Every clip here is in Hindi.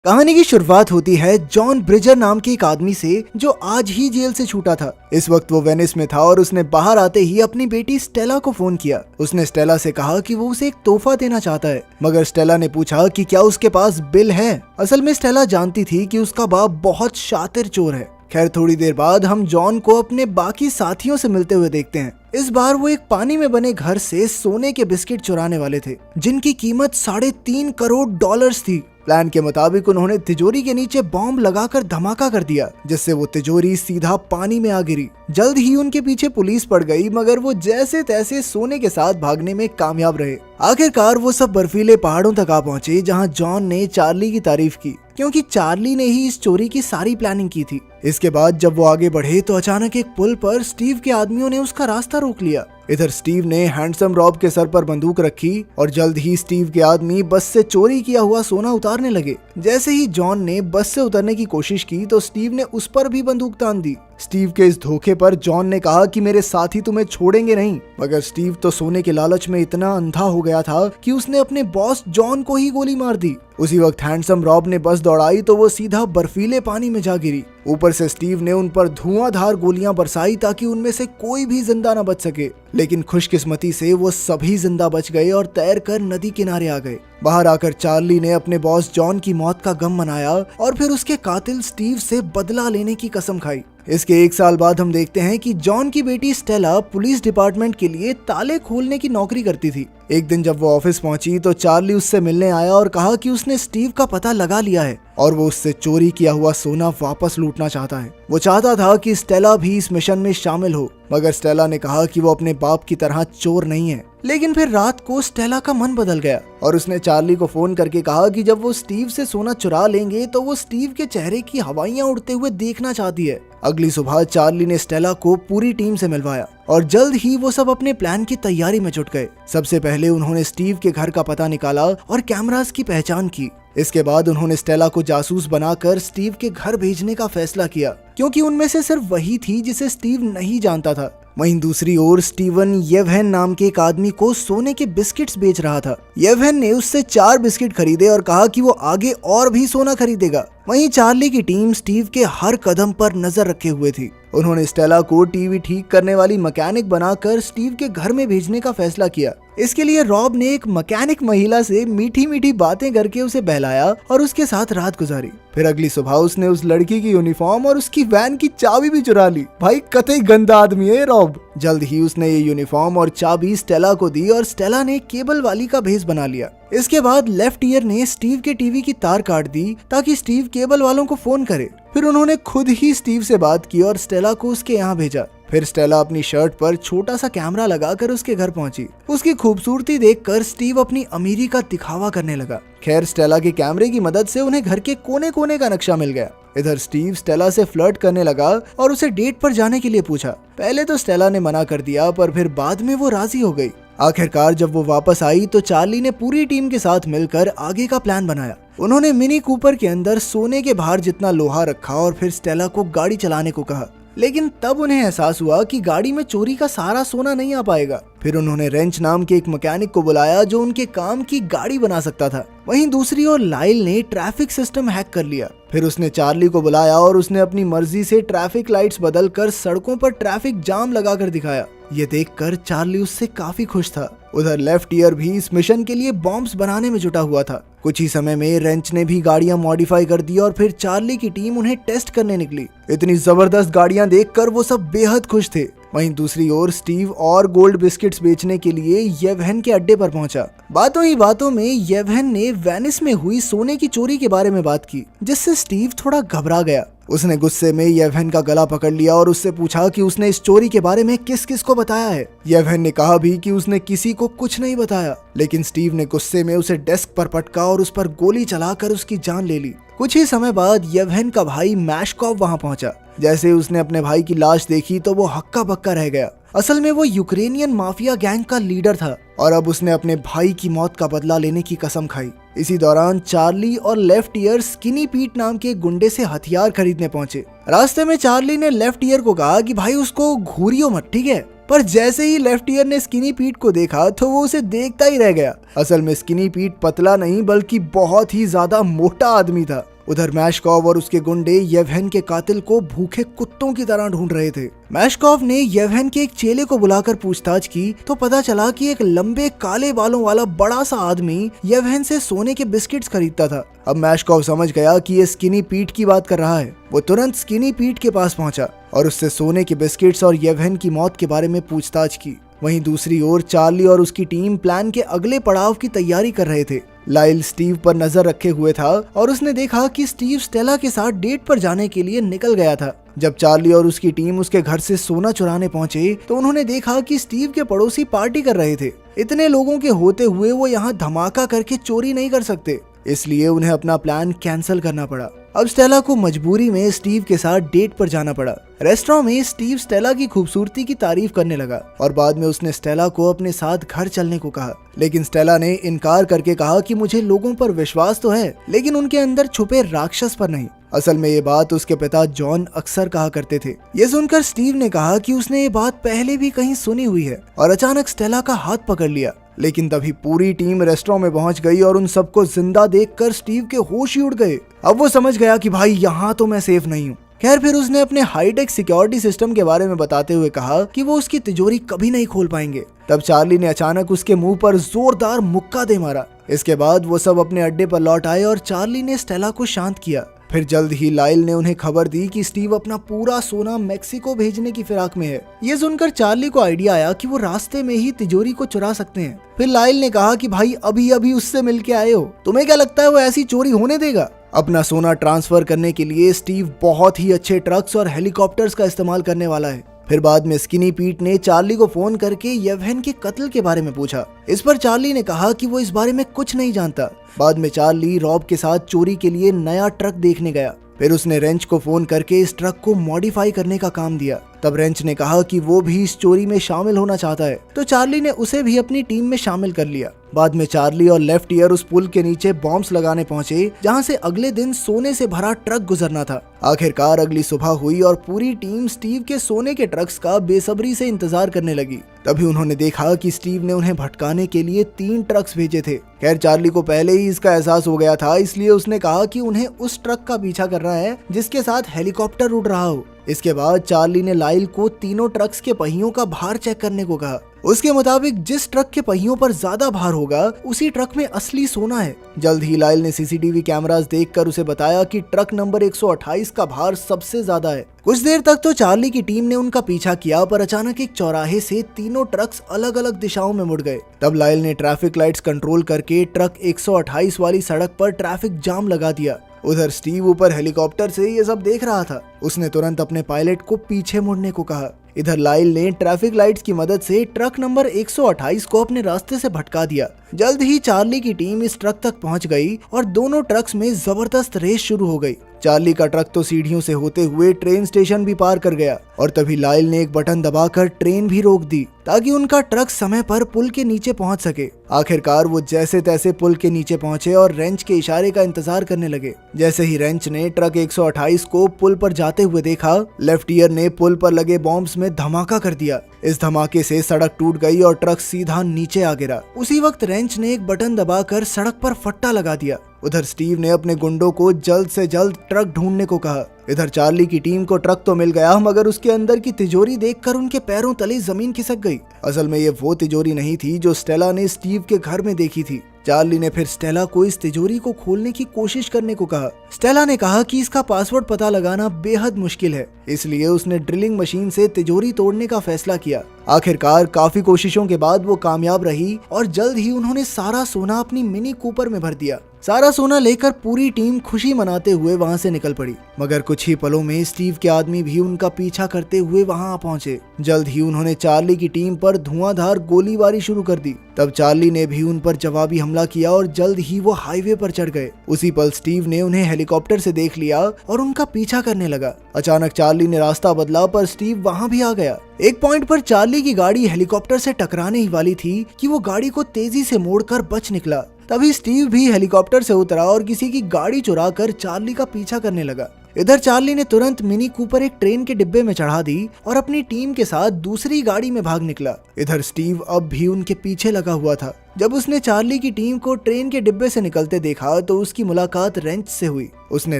कहानी की शुरुआत होती है जॉन ब्रिजर नाम के एक आदमी से जो आज ही जेल से छूटा था। इस वक्त वो वेनिस में था और उसने बाहर आते ही अपनी बेटी स्टेला को फोन किया। उसने स्टेला से कहा कि वो उसे एक तोहफा देना चाहता है, मगर स्टेला ने पूछा कि क्या उसके पास बिल है। असल में स्टेला जानती थी कि उसका बाप बहुत शातिर चोर है। खैर, थोड़ी देर बाद हम जॉन को अपने बाकी साथियों से मिलते हुए देखते हैं। इस बार वो एक पानी में बने घर से सोने के बिस्किट चुराने वाले थे, जिनकी कीमत $3.5 करोड़ थी। प्लान के मुताबिक उन्होंने तिजोरी के नीचे बॉम्ब लगाकर धमाका कर दिया, जिससे वो तिजोरी सीधा पानी में आ गिरी। जल्द ही उनके पीछे पुलिस पड़ गई, मगर वो जैसे तैसे सोने के साथ भागने में कामयाब रहे। आखिरकार वो सब बर्फीले पहाड़ों तक आ पहुंचे, जहां जॉन ने चार्ली की तारीफ की, क्योंकि चार्ली ने ही इस चोरी की सारी प्लानिंग की थी। इसके बाद जब वो आगे बढ़े तो अचानक एक पुल पर स्टीव के आदमियों ने उसका रास्ता रोक लिया। इधर स्टीव ने हैंडसम रॉब के सर पर बंदूक रखी और जल्द ही स्टीव के आदमी बस से चोरी किया हुआ सोना उतारने लगे। जैसे ही जॉन ने बस से उतरने की कोशिश की तो स्टीव ने उस पर भी बंदूक तान दी। स्टीव के इस धोखे पर जॉन ने कहा कि मेरे साथी तुम्हें छोड़ेंगे नहीं, मगर स्टीव तो सोने के लालच में इतना अंधा हो गया था कि उसने अपने बॉस जॉन को ही गोली मार दी। उसी वक्त हैंडसम रॉब ने बस दौड़ाई तो वो सीधा बर्फीले पानी में जा गिरी। ऊपर से स्टीव ने उन पर धुआंधार गोलियां बरसाई ताकि उनमें से कोई भी जिंदा न बच सके, लेकिन खुशकिस्मती से वो सभी जिंदा बच गए और तैरकर नदी किनारे आ गए। बाहर आकर चार्ली ने अपने बॉस जॉन की मौत का गम मनाया और फिर उसके कातिल स्टीव से बदला लेने की कसम खाई। इसके 1 साल बाद हम देखते हैं कि जॉन की बेटी स्टेला पुलिस डिपार्टमेंट के लिए ताले खोलने की नौकरी करती थी। एक दिन जब वो ऑफिस पहुंची तो चार्ली उससे मिलने आया और कहा कि उसने स्टीव का पता लगा लिया है और वो उससे चोरी किया हुआ सोना वापस लूटना चाहता है। वो चाहता था कि स्टेला भी इस मिशन में शामिल हो, मगर स्टेला ने कहा कि वो अपने बाप की तरह चोर नहीं है। लेकिन फिर रात को स्टेला का मन बदल गया और उसने चार्ली को फोन करके कहा कि जब वो स्टीव से सोना चुरा लेंगे तो वो स्टीव के चेहरे की हवाइयां उड़ते हुए देखना चाहती है। अगली सुबह चार्ली ने स्टेला को पूरी टीम से मिलवाया और जल्द ही वो सब अपने प्लान की तैयारी में जुट गए। सबसे पहले उन्होंने स्टीव के घर का पता निकाला और कैमरास की पहचान की। इसके बाद उन्होंने स्टेला को जासूस बनाकर स्टीव के घर भेजने का फैसला किया, क्योंकि उनमें से सिर्फ वही थी जिसे स्टीव नहीं जानता था। वहीं दूसरी ओर स्टीवन येवहेन नाम के एक आदमी को सोने के बिस्किट्स बेच रहा था। येवहेन ने उससे 4 बिस्किट खरीदे और कहा कि वो आगे और भी सोना खरीदेगा। वहीं चार्ली की टीम स्टीव के हर कदम पर नजर रखे हुए थी। उन्होंने स्टेला को टीवी ठीक करने वाली मैकेनिक बनाकर स्टीव के घर में भेजने का फैसला किया। इसके लिए रॉब ने एक मैकेनिक महिला से मीठी मीठी बातें करके उसे बहलाया और उसके साथ रात गुजारी। फिर अगली सुबह उसने उस लड़की की यूनिफॉर्म और उसकी वैन की चाबी भी चुरा ली। भाई कतई गंदा आदमी है रॉब। जल्द ही उसने ये यूनिफॉर्म और चाबी स्टेला को दी और स्टेला ने केबल वाली का भेस बना लिया। इसके बाद लेफ्ट ईयर ने स्टीव के टीवी की तार काट दी ताकि स्टीव केबल वालों को फोन करे। फिर उन्होंने खुद ही स्टीव से बात की और स्टेला को उसके यहाँ भेजा। फिर स्टेला अपनी शर्ट पर छोटा सा कैमरा लगाकर उसके घर पहुंची। उसकी खूबसूरती देखकर स्टीव अपनी अमीरी का दिखावा करने लगा। खैर, स्टेला के कैमरे की मदद से उन्हें घर के कोने कोने का नक्शा मिल गया। इधर स्टीव स्टेला से फ्लर्ट करने लगा और उसे डेट पर जाने के लिए पूछा। पहले तो स्टेला ने मना कर दिया, पर फिर बाद में वो राजी हो गई। आखिरकार जब वो वापस आई तो चार्ली ने पूरी टीम के साथ मिलकर आगे का प्लान बनाया। उन्होंने मिनी कूपर के अंदर सोने के भार जितना लोहा रखा और फिर स्टेला को गाड़ी चलाने को कहा। लेकिन तब उन्हें एहसास हुआ कि गाड़ी में चोरी का सारा सोना नहीं आ पाएगा। फिर उन्होंने रेंच नाम के एक मैकेनिक को बुलाया जो उनके काम की गाड़ी बना सकता था। वहीं दूसरी ओर लाइल ने ट्रैफिक सिस्टम हैक कर लिया। फिर उसने चार्ली को बुलाया और उसने अपनी मर्जी से ट्रैफिक लाइट्स बदलकर सड़कों पर ट्रैफिक जाम लगाकर दिखाया। ये देखकर चार्ली उससे काफी खुश था। उधर लेफ्ट ईयर भी इस मिशन के लिए बॉम्ब्स बनाने में जुटा हुआ था। कुछ ही समय में रेंच ने भी गाड़ियां मॉडिफाई कर दी और फिर चार्ली की टीम उन्हें टेस्ट करने निकली। इतनी जबरदस्त गाड़ियां देखकर वो सब बेहद खुश थे। वहीं दूसरी ओर स्टीव और गोल्ड बिस्किट्स बेचने के लिए येवहेन के अड्डे पर पहुंचा। बातों ही बातों में येवहेन ने वेनिस में हुई सोने की चोरी के बारे में बात की, जिससे स्टीव थोड़ा घबरा गया। उसने गुस्से में येवहेन का गला पकड़ लिया और उससे पूछा कि उसने इस चोरी के बारे में किस किस को बताया है। येवहेन ने कहा भी कि उसने किसी को कुछ नहीं बताया, लेकिन स्टीव ने गुस्से में उसे डेस्क पर पटका और उस पर गोली चलाकर उसकी जान ले ली। कुछ ही समय बाद येवहेन का भाई मैशकॉव वहां पहुंचा। जैसे उसने अपने भाई की लाश देखी तो वो हक्का बक्का रह गया। असल में वो यूक्रेनियन माफिया गैंग का लीडर था और अब उसने अपने भाई की मौत का बदला लेने की कसम खाई। इसी दौरान चार्ली और लेफ्ट ईयर स्किनी पीट नाम के गुंडे से हथियार खरीदने पहुंचे। रास्ते में चार्ली ने लेफ्ट ईयर को कहा कि भाई उसको घूरियो मत, ठीक है। पर जैसे ही लेफ्ट ईयर ने स्किनी पीट को देखा तो वो उसे देखता ही रह गया। असल में स्किनी पीट पतला नहीं बल्कि बहुत ही ज्यादा मोटा आदमी था। उधर मैशकॉव और उसके गुंडे येवहेन के कातिल को भूखे कुत्तों की तरह ढूंढ रहे थे। मैशकॉव ने येवहेन के एक चेले को बुलाकर पूछताछ की तो पता चला कि एक लंबे काले बालों वाला बड़ा सा आदमी येवहेन से सोने के बिस्किट्स खरीदता था। अब मैशकॉव समझ गया कि ये स्किनी पीट की बात कर रहा है। वो तुरंत स्किनी पीट के पास पहुंचा और उससे सोने के बिस्किट्स और येवहेन की मौत के बारे में पूछताछ की। वहीं दूसरी ओर चार्ली और उसकी टीम प्लान के अगले पड़ाव की तैयारी कर रहे थे। लाइल स्टीव पर नजर रखे हुए था और उसने देखा कि स्टीव स्टेला के साथ डेट पर जाने के लिए निकल गया था। जब चार्ली और उसकी टीम उसके घर से सोना चुराने पहुंचे तो उन्होंने देखा कि स्टीव के पड़ोसी पार्टी कर रहे थे। इतने लोगों के होते हुए वो यहाँ धमाका करके चोरी नहीं कर सकते, इसलिए उन्हें अपना प्लान कैंसिल करना पड़ा। अब स्टेला को मजबूरी में स्टीव के साथ डेट पर जाना पड़ा। रेस्टोरेंट में स्टीव स्टेला की खूबसूरती की तारीफ करने लगा और बाद में उसने स्टेला को अपने साथ घर चलने को कहा, लेकिन स्टेला ने इनकार करके कहा कि मुझे लोगों पर विश्वास तो है लेकिन उनके अंदर छुपे राक्षस पर नहीं। असल में ये बात उसके पिता जॉन अक्सर कहा करते थे। ये सुनकर स्टीव ने कहा कि उसने ये बात पहले भी कहीं सुनी हुई है और अचानक स्टेला का हाथ पकड़ लिया। लेकिन तभी पूरी टीम रेस्टोरेंट में पहुंच गई और उन सबको जिंदा देखकर स्टीव के होश ही उड़ गए। अब वो समझ गया कि भाई यहाँ तो मैं सेफ नहीं हूँ। खैर फिर उसने अपने हाईटेक सिक्योरिटी सिस्टम के बारे में बताते हुए कहा कि वो उसकी तिजोरी कभी नहीं खोल पाएंगे। तब चार्ली ने अचानक उसके मुंह पर जोरदार मुक्का दे मारा। इसके बाद वो सब अपने अड्डे पर लौट आए और चार्ली ने स्टेला को शांत किया। फिर जल्द ही लाइल ने उन्हें खबर दी कि स्टीव अपना पूरा सोना मेक्सिको भेजने की फिराक में है। ये सुनकर चार्ली को आइडिया आया कि वो रास्ते में ही तिजोरी को चुरा सकते हैं। फिर लाइल ने कहा कि भाई अभी अभी उससे मिलके आए हो, तुम्हें क्या लगता है वो ऐसी चोरी होने देगा? अपना सोना ट्रांसफर करने के लिए स्टीव बहुत ही अच्छे ट्रक्स और हेलीकॉप्टर्स का इस्तेमाल करने वाला है। फिर बाद में स्किनी पीट ने चार्ली को फोन करके येवहेन के कत्ल के बारे में पूछा। इस पर चार्ली ने कहा कि वो इस बारे में कुछ नहीं जानता। बाद में चार्ली रॉब के साथ चोरी के लिए नया ट्रक देखने गया। फिर उसने रेंच को फोन करके इस ट्रक को मॉडिफाई करने का काम दिया। तब रेंच ने कहा कि वो भी इस चोरी में शामिल होना चाहता है, तो चार्ली ने उसे भी अपनी टीम में शामिल कर लिया। बाद में चार्ली और लेफ्ट ईयर उस पुल के नीचे बॉम्ब्स लगाने पहुंचे जहां से अगले दिन सोने से भरा ट्रक गुजरना था। आखिरकार अगली सुबह हुई और पूरी टीम स्टीव के सोने के ट्रक्स का बेसब्री से इंतजार करने लगी। तभी उन्होंने देखा कि स्टीव ने उन्हें भटकाने के लिए 3 ट्रक्स भेजे थे। खैर चार्ली को पहले ही इसका एहसास हो गया था, इसलिए उसने कहा कि उन्हें उस ट्रक का पीछा करना है जिसके साथ हेलीकॉप्टर उड़ रहा हो। इसके बाद चार्ली ने लाइल को तीनों ट्रक्स के पहियों का भार चेक करने को कहा। उसके मुताबिक जिस ट्रक के पहियों पर ज्यादा भार होगा उसी ट्रक में असली सोना है। जल्द ही लाइल ने सीसीटीवी कैमरास देखकर उसे बताया कि ट्रक नंबर 128 का भार सबसे ज्यादा है। कुछ देर तक तो चार्ली की टीम ने उनका पीछा किया, पर अचानक एक चौराहे से तीनों ट्रक्स अलग अलग दिशाओं में मुड़ गए। तब लाइल ने ट्रैफिक लाइट्स कंट्रोल करके ट्रक 128 वाली सड़क पर ट्रैफिक जाम लगा दिया। उधर स्टीव ऊपर हेलीकॉप्टर से ये सब देख रहा था। उसने तुरंत अपने पायलट को पीछे मुड़ने को कहा। इधर लाइल ने ट्रैफिक लाइट्स की मदद से ट्रक नंबर 128 को अपने रास्ते से भटका दिया। जल्द ही चार्ली की टीम इस ट्रक तक पहुंच गई और दोनों ट्रक्स में जबरदस्त रेस शुरू हो गई। चार्ली का ट्रक तो सीढ़ियों से होते हुए ट्रेन स्टेशन भी पार कर गया और तभी लाइल ने एक बटन दबाकर ट्रेन भी रोक दी ताकि उनका ट्रक समय पर पुल के नीचे पहुंच सके। आखिरकार वो जैसे तैसे पुल के नीचे पहुंचे और रेंच के इशारे का इंतजार करने लगे। जैसे ही रेंच ने ट्रक 128 को पुल पर जाते हुए देखा, लेफ्ट ईयर ने पुल पर लगे बॉम्ब्स में धमाका कर दिया। इस धमाके से सड़क टूट गई और ट्रक सीधा नीचे आ गिरा। उसी वक्त रेंच ने एक बटन दबाकर सड़क पर फट्टा लगा दिया। उधर स्टीव ने अपने गुंडों को जल्द से जल्द ट्रक ढूंढने को कहा। इधर चार्ली की टीम को ट्रक तो मिल गया, मगर उसके अंदर की तिजोरी देखकर उनके पैरों तले जमीन खिसक गई। असल में ये वो तिजोरी नहीं थी जो स्टेला ने स्टीव के घर में देखी थी। चार्ली ने फिर स्टेला को इस तिजोरी को खोलने की कोशिश करने को कहा। स्टेला ने कहा कि इसका पासवर्ड पता लगाना बेहद मुश्किल है, इसलिए उसने ड्रिलिंग मशीन से तिजोरी तोड़ने का फैसला किया। आखिरकार काफी कोशिशों के बाद वो कामयाब रही और जल्द ही उन्होंने सारा सोना अपनी मिनी कूपर में भर दिया। सारा सोना लेकर पूरी टीम खुशी मनाते हुए वहां से निकल पड़ी, मगर कुछ ही पलों में स्टीव के आदमी भी उनका पीछा करते हुए वहां आ पहुंचे। जल्द ही उन्होंने चार्ली की टीम पर धुआंधार गोलीबारी शुरू कर दी। तब चार्ली ने भी उन पर जवाबी हमला किया और जल्द ही वो हाईवे पर चढ़ गए। उसी पल स्टीव ने उन्हें हेलीकॉप्टर से देख लिया और उनका पीछा करने लगा। अचानक चार्ली ने रास्ता बदला, पर स्टीव वहां भी आ गया। एक पॉइंट पर चार्ली की गाड़ी हेलीकॉप्टर से टकराने ही वाली थी कि वो गाड़ी को तेजी से मोड़कर बच निकला। तभी स्टीव भी हेलीकॉप्टर से उतरा और किसी की गाड़ी चुराकर चार्ली का पीछा करने लगा। इधर चार्ली ने तुरंत मिनी कूपर एक ट्रेन के डिब्बे में चढ़ा दी और अपनी टीम के साथ दूसरी गाड़ी में भाग निकला। इधर स्टीव अब भी उनके पीछे लगा हुआ था। जब उसने चार्ली की टीम को ट्रेन के डिब्बे से निकलते देखा तो उसकी मुलाकात रेंच से हुई। उसने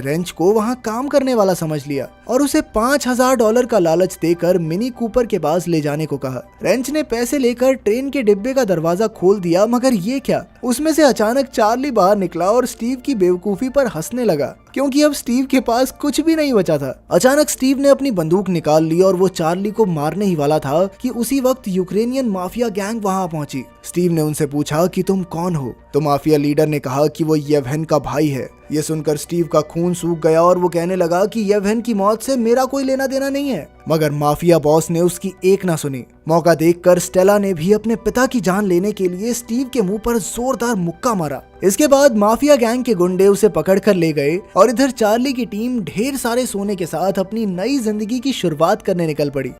रेंच को वहां काम करने वाला समझ लिया और उसे $5000 का लालच देकर मिनी कूपर के पास ले जाने को कहा। रेंच ने पैसे लेकर ट्रेन के डिब्बे का दरवाजा खोल दिया, मगर ये क्या, उसमें से अचानक चार्ली बाहर निकला और स्टीव की बेवकूफी पर हंसने लगा क्योंकि अब स्टीव के पास कुछ भी नहीं बचा था। अचानक स्टीव ने अपनी बंदूक निकाल ली और वो चार्ली को मारने ही वाला था कि उसी वक्त यूक्रेनियन माफिया गैंग वहां पहुंची। स्टीव ने उनसे पूछा कि तुम कौन हो, तो माफिया लीडर ने कहा कि वो येवहेन का भाई है। ये सुनकर स्टीव का खून सूख गया और वो कहने लगा कि येवहेन की मौत से मेरा कोई लेना देना नहीं है, मगर माफिया बॉस ने उसकी एक ना सुनी। मौका देखकर स्टेला ने भी अपने पिता की जान लेने के लिए स्टीव के मुंह पर जोरदार मुक्का मारा। इसके बाद माफिया गैंग के गुंडे उसे पकड़कर ले गए और इधर चार्ली की टीम ढेर सारे सोने के साथ अपनी नई जिंदगी की शुरुआत करने निकल पड़ी।